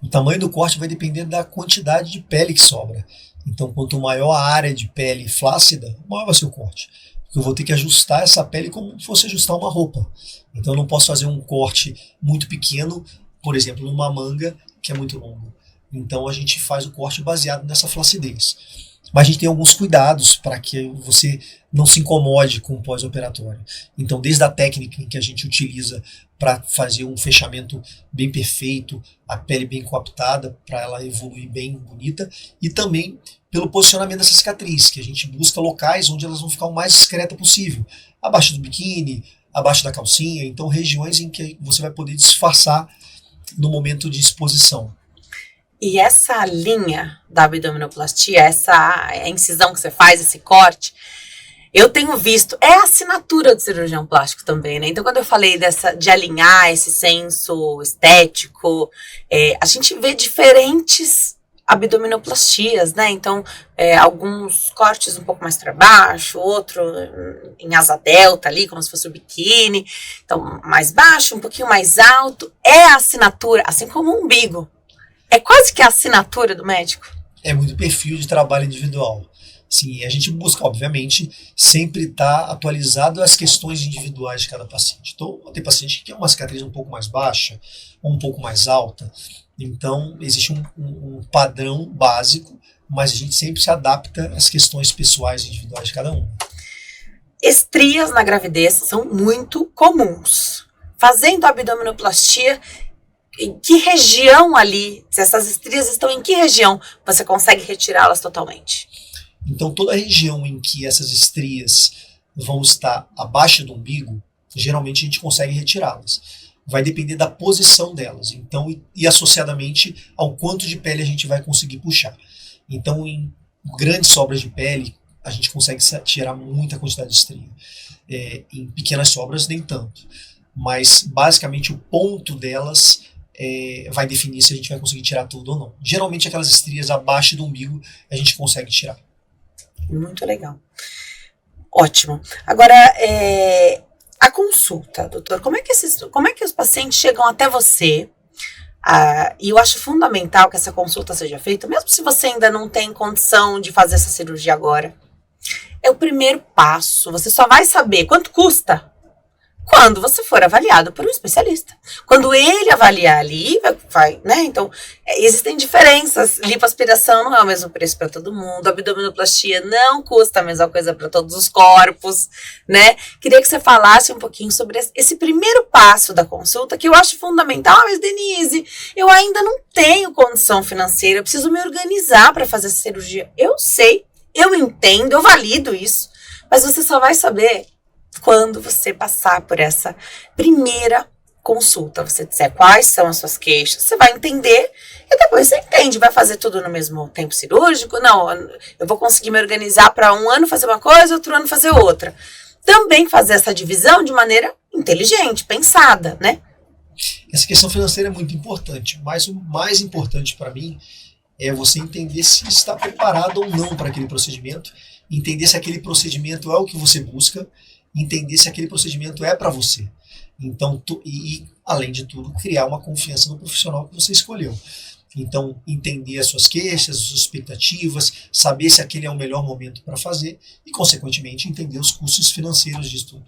O tamanho do corte vai depender da quantidade de pele que sobra. Então, quanto maior a área de pele flácida, maior vai ser o corte. Porque eu vou ter que ajustar essa pele como se fosse ajustar uma roupa. Então, eu não posso fazer um corte muito pequeno, por exemplo, numa manga que é muito longa. Então, a gente faz o corte baseado nessa flacidez. Mas a gente tem alguns cuidados para que você não se incomode com o pós-operatório. Então, desde a técnica que a gente utiliza para fazer um fechamento bem perfeito, a pele bem coaptada, para ela evoluir bem bonita, e também pelo posicionamento dessa cicatriz, que a gente busca locais onde elas vão ficar o mais discreta possível. Abaixo do biquíni, abaixo da calcinha, então regiões em que você vai poder disfarçar no momento de exposição. E essa linha da abdominoplastia, essa incisão que você faz, esse corte, eu tenho visto, é a assinatura do cirurgião plástico também, né? Então, quando eu falei de alinhar esse senso estético, a gente vê diferentes abdominoplastias, né? Então, alguns cortes um pouco mais para baixo, outro em asa delta ali, como se fosse o biquíni. Então, mais baixo, um pouquinho mais alto. É a assinatura, assim como o umbigo. É quase que a assinatura do médico. É muito perfil de trabalho individual. Sim, a gente busca, obviamente, sempre estar atualizado às questões individuais de cada paciente. Então, tem paciente que quer uma cicatriz um pouco mais baixa, ou um pouco mais alta. Então, existe um padrão básico, mas a gente sempre se adapta às questões pessoais e individuais de cada um. Estrias na gravidez são muito comuns. Fazendo abdominoplastia, em que região ali, se essas estrias estão em que região, você consegue retirá-las totalmente? Então, toda a região em que essas estrias vão estar abaixo do umbigo, geralmente a gente consegue retirá-las. Vai depender da posição delas, então, e associadamente ao quanto de pele a gente vai conseguir puxar. Então, em grandes sobras de pele, a gente consegue tirar muita quantidade de estria. Em pequenas sobras, nem tanto. Mas, basicamente, o ponto delas vai definir se a gente vai conseguir tirar tudo ou não. Geralmente, aquelas estrias abaixo do umbigo, a gente consegue tirar. Muito legal. Ótimo. Agora, a consulta, doutor, como é que os pacientes chegam até você? E eu acho fundamental que essa consulta seja feita, mesmo se você ainda não tem condição de fazer essa cirurgia agora. É o primeiro passo. Você só vai saber quanto custa quando você for avaliado por um especialista. Quando ele avaliar ali, né? Então, existem diferenças. Lipoaspiração não é o mesmo preço para todo mundo. Abdominoplastia não custa a mesma coisa para todos os corpos, né? Queria que você falasse um pouquinho sobre esse primeiro passo da consulta, que eu acho fundamental. Mas, Denise, eu ainda não tenho condição financeira, eu preciso me organizar para fazer essa cirurgia. Eu sei, eu entendo, eu valido isso, mas você só vai saber quando você passar por essa primeira consulta. Você disser quais são as suas queixas, você vai entender e depois você entende. Vai fazer tudo no mesmo tempo cirúrgico? Não, eu vou conseguir me organizar para um ano fazer uma coisa, outro ano fazer outra. Também fazer essa divisão de maneira inteligente, pensada, né? Essa questão financeira é muito importante, mas o mais importante para mim é você entender se está preparado ou não para aquele procedimento, entender se aquele procedimento é o que você busca, entender se aquele procedimento é para você. Então, além de tudo, criar uma confiança no profissional que você escolheu. Então, entender as suas queixas, as suas expectativas, saber se aquele é o melhor momento para fazer e, consequentemente, entender os custos financeiros disso tudo.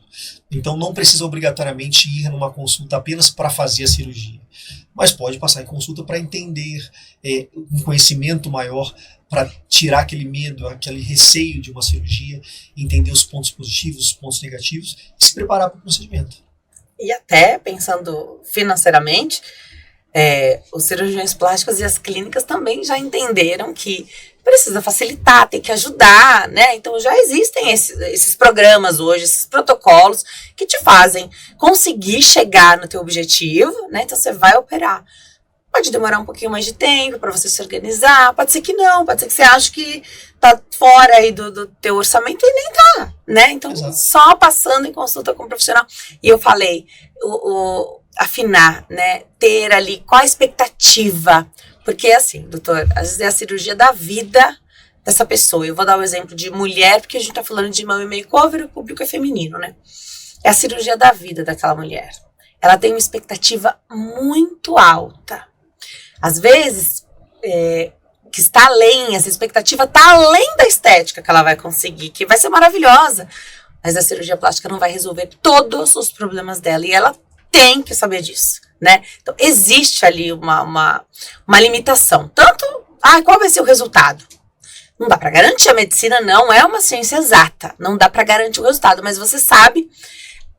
Então, não precisa obrigatoriamente ir numa consulta apenas para fazer a cirurgia, mas pode passar em consulta para entender um conhecimento maior, para tirar aquele medo, aquele receio de uma cirurgia, entender os pontos positivos, os pontos negativos e se preparar para o procedimento. E até pensando financeiramente, os cirurgiões plásticos e as clínicas também já entenderam que precisa facilitar, tem que ajudar, né? Então já existem esses programas hoje, esses protocolos que te fazem conseguir chegar no teu objetivo, né? Então você vai operar. Pode demorar um pouquinho mais de tempo para você se organizar, pode ser que não, pode ser que você ache que tá fora aí do teu orçamento e nem tá, né? Então, Exato. Só passando em consulta com um profissional. E eu falei, afinar, né? Ter ali qual a expectativa. Porque assim, doutor, às vezes é a cirurgia da vida dessa pessoa. Eu vou dar o exemplo de mulher, porque a gente tá falando de mama e makeover, o público é feminino, né? É a cirurgia da vida daquela mulher. Ela tem uma expectativa muito alta. Às vezes, que está além, essa expectativa está além da estética que ela vai conseguir, que vai ser maravilhosa. Mas a cirurgia plástica não vai resolver todos os problemas dela. E ela tem que saber disso, né? Então, existe ali uma limitação. Tanto, qual vai ser o resultado? Não dá para garantir. A medicina não é uma ciência exata. Não dá para garantir o resultado. Mas você sabe,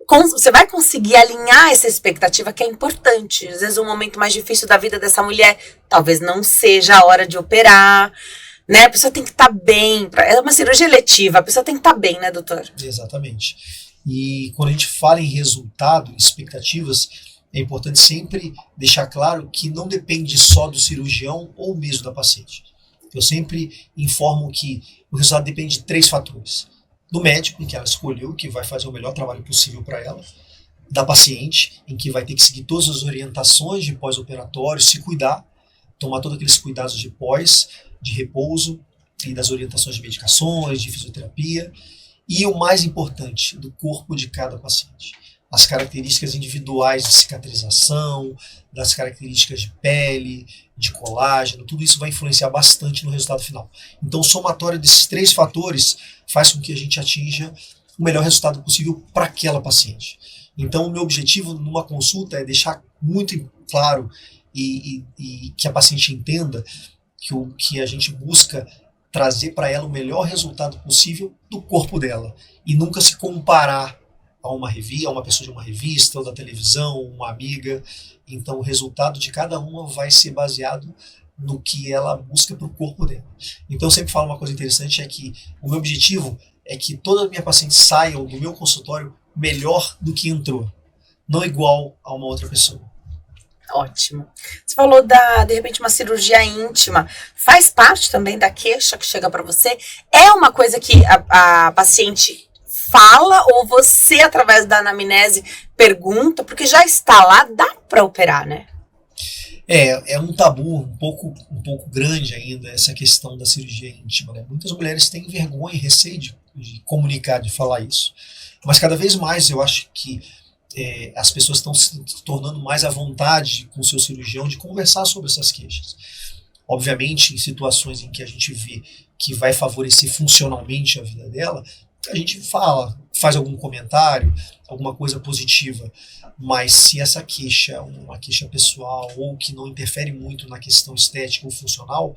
você vai conseguir alinhar essa expectativa que é importante. Às vezes, o momento mais difícil da vida dessa mulher talvez não seja a hora de operar, né? A pessoa tem que estar bem. É uma cirurgia eletiva, a pessoa tem que estar bem, né, doutor? Exatamente. E quando a gente fala em resultado, expectativas, é importante sempre deixar claro que não depende só do cirurgião ou mesmo da paciente. Eu sempre informo que o resultado depende de 3 fatores. Do médico, em que ela escolheu, que vai fazer o melhor trabalho possível para ela. Da paciente, em que vai ter que seguir todas as orientações de pós-operatório, se cuidar, tomar todos aqueles cuidados de pós, de repouso, e das orientações de medicações, de fisioterapia. E o mais importante, do corpo de cada paciente. As características individuais de cicatrização, das características de pele, de colágeno, tudo isso vai influenciar bastante no resultado final. Então, o somatório desses 3 fatores faz com que a gente atinja o melhor resultado possível para aquela paciente. Então, o meu objetivo numa consulta é deixar muito claro e que a paciente entenda que a gente busca trazer para ela o melhor resultado possível do corpo dela e nunca se comparar a uma pessoa de uma revista ou da televisão, uma amiga. Então o resultado de cada uma vai ser baseado no que ela busca para o corpo dela. Então eu sempre falo uma coisa interessante, é que o meu objetivo é que todas as minhas pacientes saiam do meu consultório melhor do que entrou, não igual a uma outra pessoa. Ótimo. Você falou de repente, uma cirurgia íntima. Faz parte também da queixa que chega para você? É uma coisa que a paciente fala ou você, através da anamnese, pergunta? Porque já está lá, dá para operar, né? É um tabu um pouco grande ainda essa questão da cirurgia íntima, né? Muitas mulheres têm vergonha e receio de comunicar, de falar isso. Mas cada vez mais eu acho que as pessoas estão se tornando mais à vontade com o seu cirurgião de conversar sobre essas queixas. Obviamente, em situações em que a gente vê que vai favorecer funcionalmente a vida dela, a gente faz algum comentário, alguma coisa positiva. Mas se essa queixa é uma queixa pessoal ou que não interfere muito na questão estética ou funcional,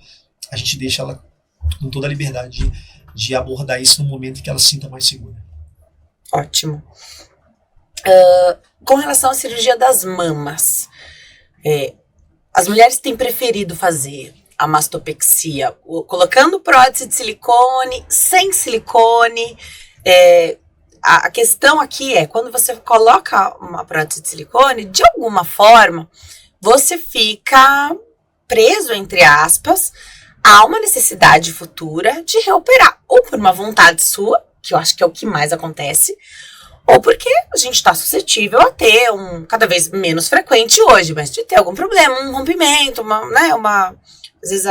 a gente deixa ela com toda a liberdade de abordar isso no momento em que ela se sinta mais segura. Ótimo. Com relação à cirurgia das mamas, as mulheres têm preferido fazer a mastopexia colocando prótese de silicone, sem silicone. A questão aqui é, quando você coloca uma prótese de silicone, de alguma forma, você fica preso, entre aspas, a uma necessidade futura de reoperar, ou por uma vontade sua, que eu acho que é o que mais acontece, ou porque a gente está suscetível a ter cada vez menos frequente hoje, mas de ter algum problema, um rompimento, às vezes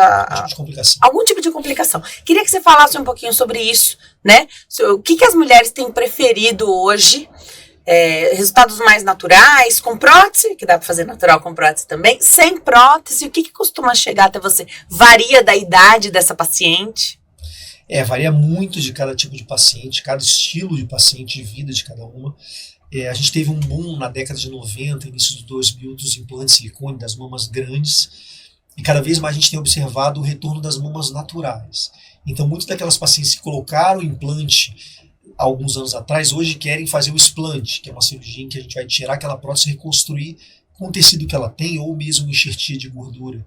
algum tipo de complicação. Queria que você falasse um pouquinho sobre isso, né? O que as mulheres têm preferido hoje, resultados mais naturais, com prótese, que dá para fazer natural com prótese também, sem prótese, o que costuma chegar até você? Varia da idade dessa paciente? Varia muito de cada tipo de paciente, cada estilo de paciente, de vida de cada uma. A gente teve um boom na década de 90, início de 2000, dos implantes de silicone, das mamas grandes, e cada vez mais a gente tem observado o retorno das mamas naturais. Então, muitas daquelas pacientes que colocaram o implante há alguns anos atrás, hoje querem fazer o explante, que é uma cirurgia em que a gente vai tirar aquela prótese e reconstruir com o tecido que ela tem, ou mesmo enxertia de gordura.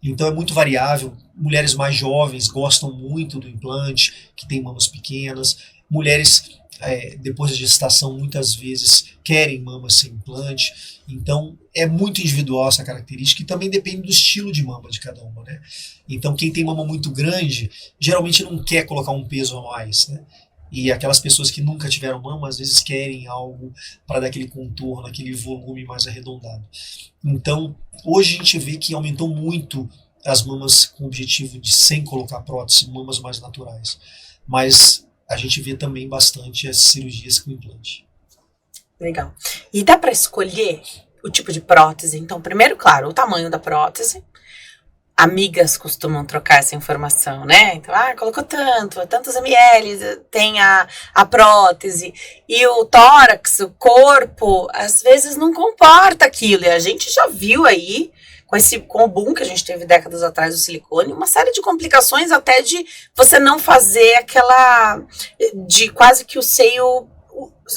Então é muito variável. Mulheres mais jovens gostam muito do implante, que tem mamas pequenas. Mulheres, depois da gestação, muitas vezes querem mamas sem implante. Então é muito individual essa característica e também depende do estilo de mama de cada uma, né? Então quem tem mama muito grande, geralmente não quer colocar um peso a mais, né? E aquelas pessoas que nunca tiveram mama, às vezes querem algo para dar aquele contorno, aquele volume mais arredondado. Então, hoje a gente vê que aumentou muito as mamas com o objetivo de sem colocar prótese, mamas mais naturais. Mas a gente vê também bastante as cirurgias com implante. Legal. E dá para escolher o tipo de prótese? Então, primeiro, claro, o tamanho da prótese. Amigas costumam trocar essa informação, né? Então, colocou tantos ml, tem a prótese. E o tórax, o corpo, às vezes não comporta aquilo. E a gente já viu aí, com o boom que a gente teve décadas atrás do silicone, uma série de complicações até de você não fazer de quase que o seio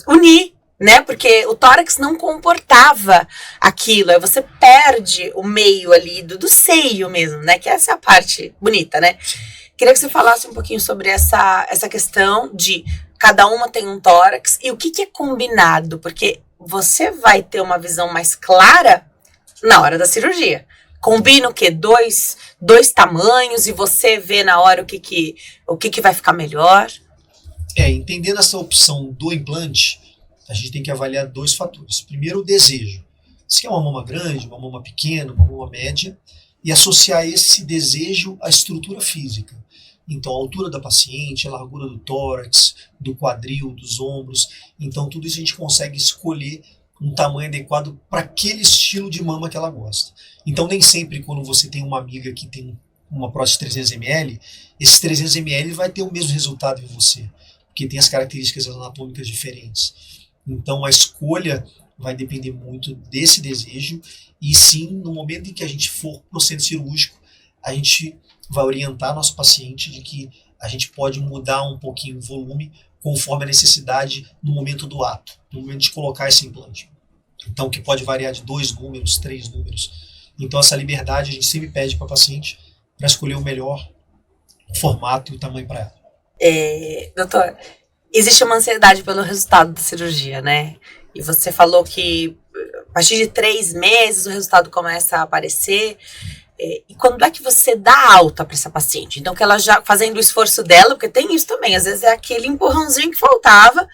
unir, né? Porque o tórax não comportava aquilo. Aí você perde o meio ali do seio mesmo, né? Que essa é a parte bonita, né? Queria que você falasse um pouquinho sobre essa questão de cada uma tem um tórax e o que é combinado, porque você vai ter uma visão mais clara na hora da cirurgia. Combina o quê? Dois tamanhos e você vê na hora o que vai ficar melhor. Entendendo essa opção do implante, a gente tem que avaliar dois fatores. Primeiro, o desejo. Se quer uma mama grande, uma mama pequena, uma mama média, e associar esse desejo à estrutura física. Então, a altura da paciente, a largura do tórax, do quadril, dos ombros. Então, tudo isso a gente consegue escolher um tamanho adequado para aquele estilo de mama que ela gosta. Então, nem sempre quando você tem uma amiga que tem uma prótese de 300 ml, esse 300 ml vai ter o mesmo resultado em você, porque tem as características anatômicas diferentes. Então a escolha vai depender muito desse desejo e sim, no momento em que a gente for para o centro cirúrgico, a gente vai orientar nosso paciente de que a gente pode mudar um pouquinho o volume conforme a necessidade no momento do ato, no momento de colocar esse implante. Então que pode variar de 2 números, 3 números. Então essa liberdade a gente sempre pede para o paciente para escolher o melhor formato e o tamanho para ela. Doutor, existe uma ansiedade pelo resultado da cirurgia, né? E você falou que a partir de 3 meses o resultado começa a aparecer. E quando é que você dá alta para essa paciente? Então, que ela já fazendo o esforço dela, porque tem isso também, às vezes é aquele empurrãozinho que faltava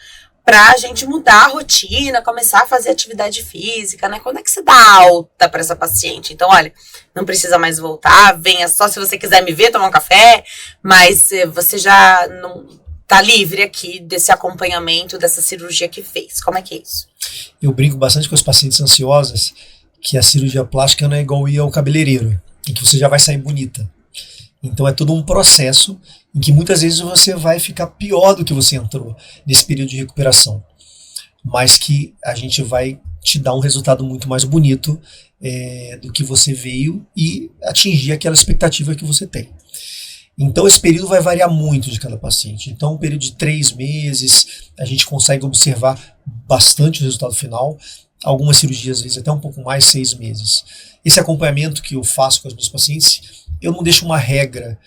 para a gente mudar a rotina, começar a fazer atividade física, né? Quando é que você dá alta para essa paciente? Então, olha, não precisa mais voltar, venha só se você quiser me ver, tomar um café, mas você já não tá livre aqui desse acompanhamento, dessa cirurgia que fez. Como é que é isso? Eu brinco bastante com as pacientes ansiosas que a cirurgia plástica não é igual ir ao cabeleireiro, em que você já vai sair bonita. Então é todo um processo em que muitas vezes você vai ficar pior do que você entrou nesse período de recuperação, mas que a gente vai te dar um resultado muito mais bonito do que você veio e atingir aquela expectativa que você tem. Então esse período vai variar muito de cada paciente. Então um período de 3 meses a gente consegue observar bastante o resultado final. Algumas cirurgias às vezes até um pouco mais, 6 meses. Esse acompanhamento que eu faço com os meus pacientes, eu não deixo uma regra,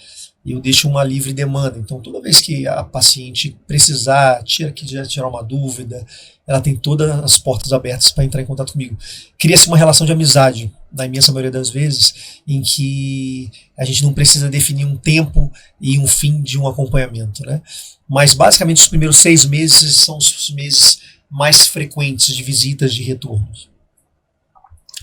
eu deixo uma livre demanda. Então toda vez que a paciente precisar, tirar uma dúvida, ela tem todas as portas abertas para entrar em contato comigo. Cria-se uma relação de amizade, na imensa maioria das vezes, em que a gente não precisa definir um tempo e um fim de um acompanhamento, né? Mas basicamente os primeiros 6 meses são os meses mais frequentes de visitas, de retornos.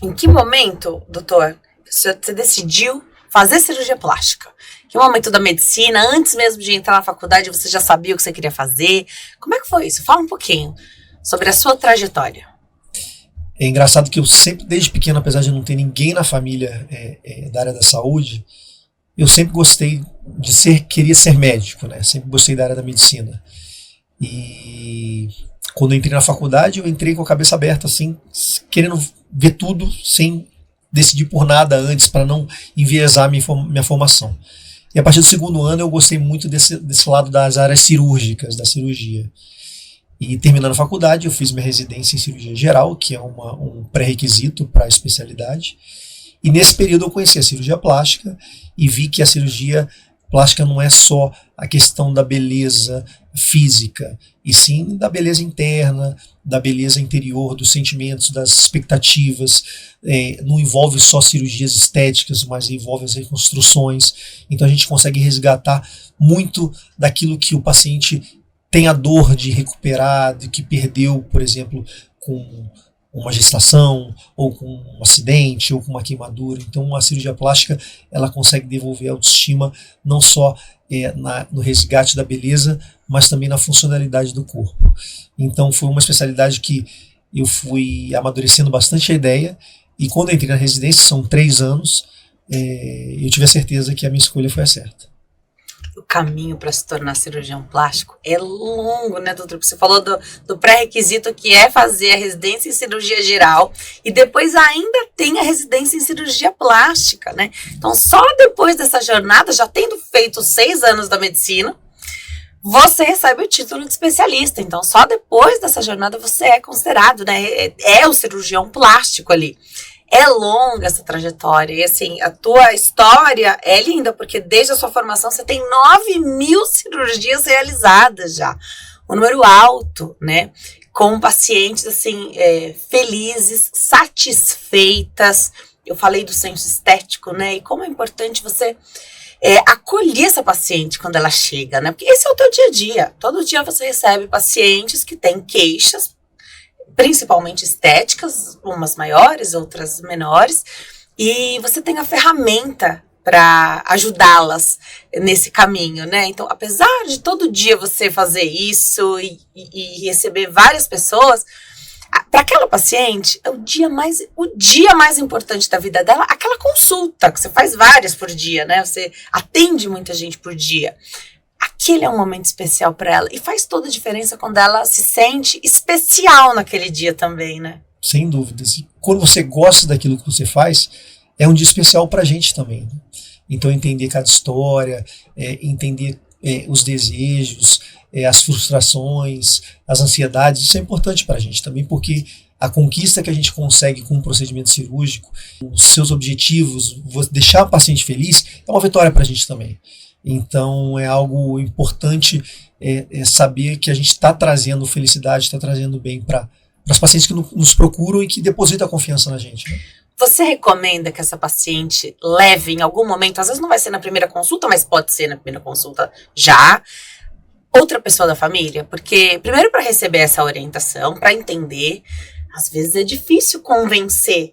Em que momento, doutor, você decidiu fazer cirurgia plástica? Que momento da medicina, antes mesmo de entrar na faculdade, você já sabia o que você queria fazer? Como é que foi isso? Fala um pouquinho sobre a sua trajetória. É engraçado que eu sempre, desde pequeno, apesar de não ter ninguém na família da área da saúde, eu sempre gostei queria ser médico, né? Sempre gostei da área da medicina. E Quando eu entrei na faculdade, eu entrei com a cabeça aberta, assim, querendo ver tudo, sem decidir por nada antes, para não enviesar minha formação. E a partir do segundo ano, eu gostei muito desse lado das áreas cirúrgicas, da cirurgia. E terminando a faculdade, eu fiz minha residência em cirurgia geral, que é um pré-requisito para a especialidade. E nesse período eu conheci a cirurgia plástica e vi que a cirurgia plástica não é só a questão da beleza física, e sim da beleza interna, da beleza interior, dos sentimentos, das expectativas. Não envolve só cirurgias estéticas, mas envolve as reconstruções. Então a gente consegue resgatar muito daquilo que o paciente tem a dor de recuperar, de que perdeu, por exemplo, com uma gestação, ou com um acidente, ou com uma queimadura. Então a cirurgia plástica, ela consegue devolver a autoestima não só no resgate da beleza, mas também na funcionalidade do corpo. Então foi uma especialidade que eu fui amadurecendo bastante a ideia, e quando eu entrei na residência, são 3 anos, eu tive a certeza que a minha escolha foi a certa. O caminho para se tornar cirurgião plástico é longo, né, doutor? Você falou do pré-requisito, que é fazer a residência em cirurgia geral, e depois ainda tem a residência em cirurgia plástica, né? Então, só depois dessa jornada, já tendo feito 6 anos da medicina, você recebe o título de especialista. Então, só depois dessa jornada você é considerado, né? É o cirurgião plástico ali. É longa essa trajetória, e assim, a tua história é linda, porque desde a sua formação você tem 9.000 cirurgias realizadas já, um número alto, né, com pacientes, assim, felizes, satisfeitas. Eu falei do senso estético, né, e como é importante você acolher essa paciente quando ela chega, né, porque esse é o teu dia a dia. Todo dia você recebe pacientes que têm queixas, principalmente estéticas, umas maiores, outras menores, e você tem a ferramenta para ajudá-las nesse caminho, né? Então, apesar de todo dia você fazer isso e receber várias pessoas, para aquela paciente, é o dia mais importante da vida dela, aquela consulta, que você faz várias por dia, né? Você atende muita gente por dia. Aquele é um momento especial para ela, e faz toda a diferença quando ela se sente especial naquele dia também, né? Sem dúvidas. E quando você gosta daquilo que você faz, é um dia especial para a gente também, né? Então, entender cada história, entender os desejos, as frustrações, as ansiedades, isso é importante para a gente também, porque a conquista que a gente consegue com um procedimento cirúrgico, os seus objetivos, deixar o paciente feliz, é uma vitória para a gente também. Então é algo importante saber que a gente está trazendo felicidade, está trazendo bem para as pacientes que nos procuram e que depositam a confiança na gente, né? Você recomenda que essa paciente leve em algum momento, às vezes não vai ser na primeira consulta, mas pode ser na primeira consulta já, outra pessoa da família? Porque primeiro, para receber essa orientação, para entender, às vezes é difícil convencer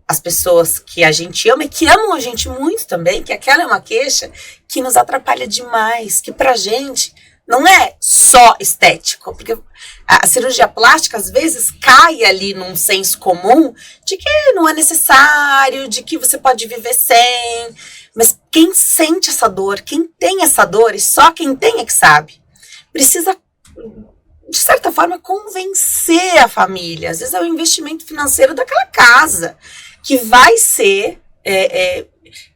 as pessoas que a gente ama e que amam a gente muito também, que aquela é uma queixa que nos atrapalha demais, que pra gente não é só estético, porque a cirurgia plástica às vezes cai ali num senso comum de que não é necessário, de que você pode viver sem, mas quem sente essa dor, quem tem essa dor, e só quem tem é que sabe, precisa, de certa forma, convencer a família. Às vezes é o investimento financeiro daquela casa que vai ser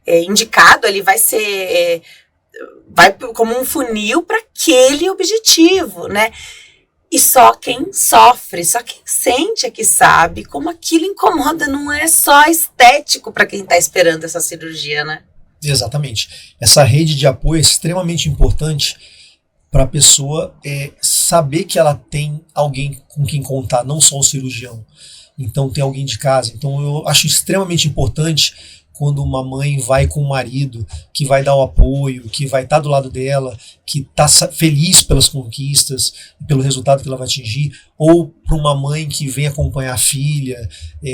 indicado, ele vai ser vai como um funil para aquele objetivo, né? E só quem sofre, só quem sente é que sabe como aquilo incomoda, não é só estético para quem está esperando essa cirurgia, né? Exatamente. Essa rede de apoio é extremamente importante para a pessoa saber que ela tem alguém com quem contar, não só o cirurgião. Então tem alguém de casa. Então eu acho extremamente importante quando uma mãe vai com o marido, que vai dar o apoio, que vai estar do lado dela, que está feliz pelas conquistas, pelo resultado que ela vai atingir, ou para uma mãe que vem acompanhar a filha,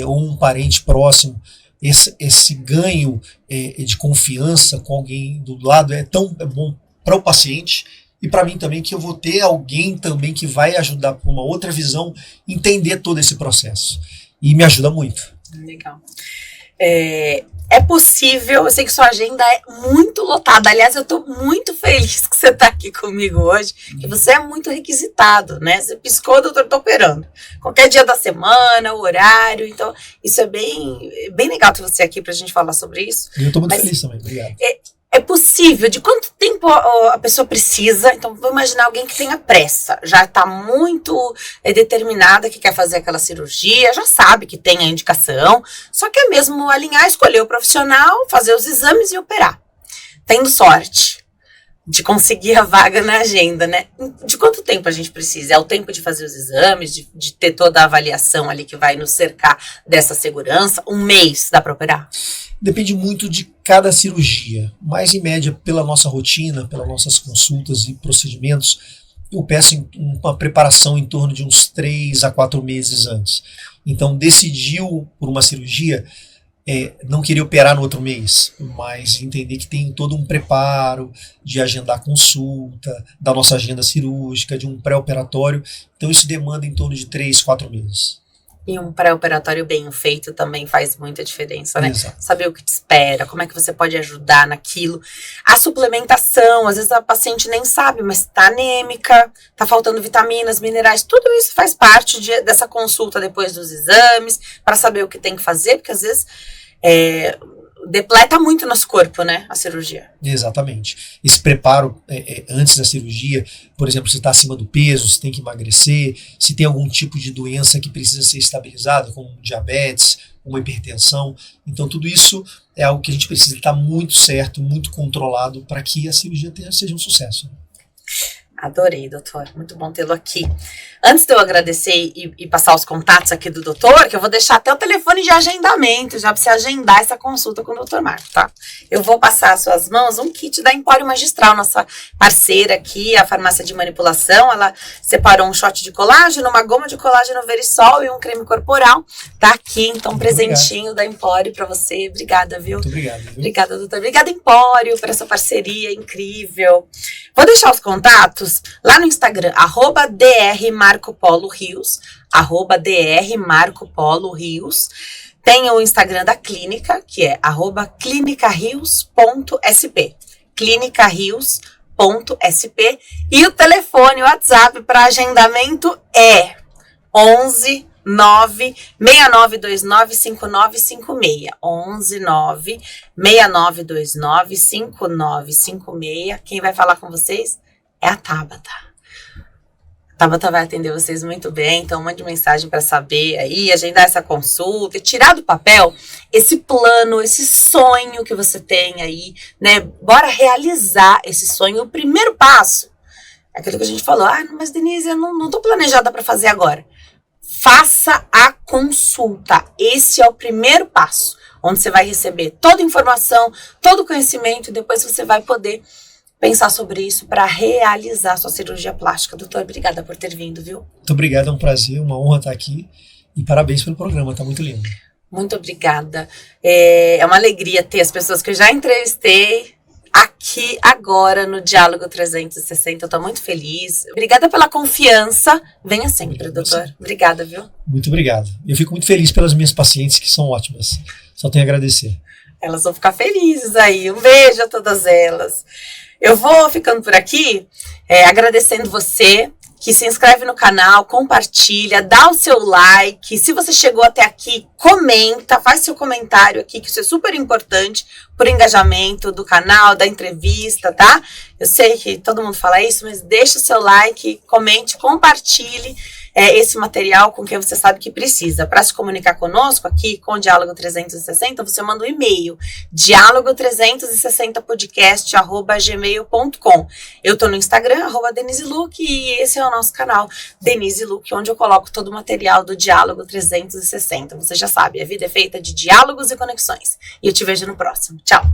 ou um parente próximo. Esse ganho de confiança com alguém do lado é bom para o paciente e para mim também, que eu vou ter alguém também que vai ajudar com uma outra visão, entender todo esse processo. E me ajuda muito. Legal. É possível, eu sei que sua agenda é muito lotada. Aliás, eu tô muito feliz que você tá aqui comigo hoje, que você é muito requisitado, né? Você piscou, doutor, tô operando. Qualquer dia da semana, o horário. Então, isso é bem legal ter você aqui pra gente falar sobre isso. E eu tô muito feliz também, obrigado. É possível, de quanto tempo a pessoa precisa? Então, vou imaginar alguém que tenha pressa, já está muito determinada que quer fazer aquela cirurgia, já sabe que tem a indicação, só quer mesmo alinhar, escolher o profissional, fazer os exames e operar. Tendo sorte de conseguir a vaga na agenda, né? De quanto tempo a gente precisa? É o tempo de fazer os exames, de ter toda a avaliação ali que vai nos cercar dessa segurança? Um mês dá para operar? Depende muito de cada cirurgia, mas em média, pela nossa rotina, pelas nossas consultas e procedimentos, eu peço uma preparação em torno de uns 3 a 4 meses antes. Então, decidiu por uma cirurgia, não querer operar no outro mês, mas entender que tem todo um preparo de agendar consulta, da nossa agenda cirúrgica, de um pré-operatório. Então, isso demanda em torno de 3, 4 meses. E um pré-operatório bem feito também faz muita diferença, né? Exato. Saber o que te espera, como é que você pode ajudar naquilo. A suplementação, às vezes a paciente nem sabe, mas tá anêmica, tá faltando vitaminas, minerais, tudo isso faz parte dessa consulta depois dos exames, para saber o que tem que fazer, porque às vezes depleta muito nosso corpo, né, a cirurgia. Exatamente. Esse preparo antes da cirurgia, por exemplo, se está acima do peso, se tem que emagrecer, se tem algum tipo de doença que precisa ser estabilizada, como diabetes, uma hipertensão. Então, tudo isso é algo que a gente precisa estar muito certo, muito controlado para que a cirurgia seja um sucesso. Adorei, doutor. Muito bom tê-lo aqui. Antes de eu agradecer e passar os contatos aqui do doutor, que eu vou deixar até o telefone de agendamento, já para você agendar essa consulta com o doutor Marco, tá? Eu vou passar às suas mãos um kit da Empório Magistral, nossa parceira aqui, a farmácia de manipulação. Ela separou um shot de colágeno, uma goma de colágeno Verisol e um creme corporal. Tá aqui, então, um presentinho da Empório para você. Obrigada, viu? Muito obrigado. Viu? Obrigada, doutor. Obrigada, Empório, por essa parceria incrível. Vou deixar os contatos lá no Instagram, @drmarcopolorios, @drmarcopolorios. Tem o Instagram da clínica, que é @clinicarios.sp, clinicarios.sp, e o telefone, o WhatsApp para agendamento é 11 969295956, 11 969295956. Quem vai falar com vocês é a Tabata. A Tabata vai atender vocês muito bem, então mande mensagem para saber aí, agendar essa consulta e tirar do papel esse plano, esse sonho que você tem aí, né? Bora realizar esse sonho. O primeiro passo é aquilo que a gente falou. Mas Denise, eu não tô planejada para fazer agora. Faça a consulta. Esse é o primeiro passo, onde você vai receber toda a informação, todo o conhecimento, e depois você vai poder pensar sobre isso para realizar sua cirurgia plástica. Doutor, obrigada por ter vindo, viu? Muito obrigado, é um prazer, uma honra estar aqui, e parabéns pelo programa, tá muito lindo. Muito obrigada. É uma alegria ter as pessoas que eu já entrevistei aqui agora no Diálogo 360. Eu tô muito feliz. Obrigada pela confiança. Venha sempre, doutor. Obrigada, viu? Muito obrigado. Eu fico muito feliz pelas minhas pacientes, que são ótimas. Só tenho a agradecer. Elas vão ficar felizes aí. Um beijo a todas elas. Eu vou ficando por aqui, agradecendo você que se inscreve no canal, compartilha, dá o seu like. Se você chegou até aqui, comenta, faz seu comentário aqui, que isso é super importante por engajamento do canal, da entrevista, tá? Eu sei que todo mundo fala isso, mas deixa o seu like, comente, compartilhe esse material com quem você sabe que precisa. Para se comunicar conosco aqui com o Diálogo 360, você manda um e-mail, diálogo360podcast@gmail.com. Eu tô no Instagram, @DeniseLuc, e esse é o nosso canal, Denise Luc, onde eu coloco todo o material do Diálogo 360. Você já sabe, a vida é feita de diálogos e conexões. E eu te vejo no próximo. Tchau!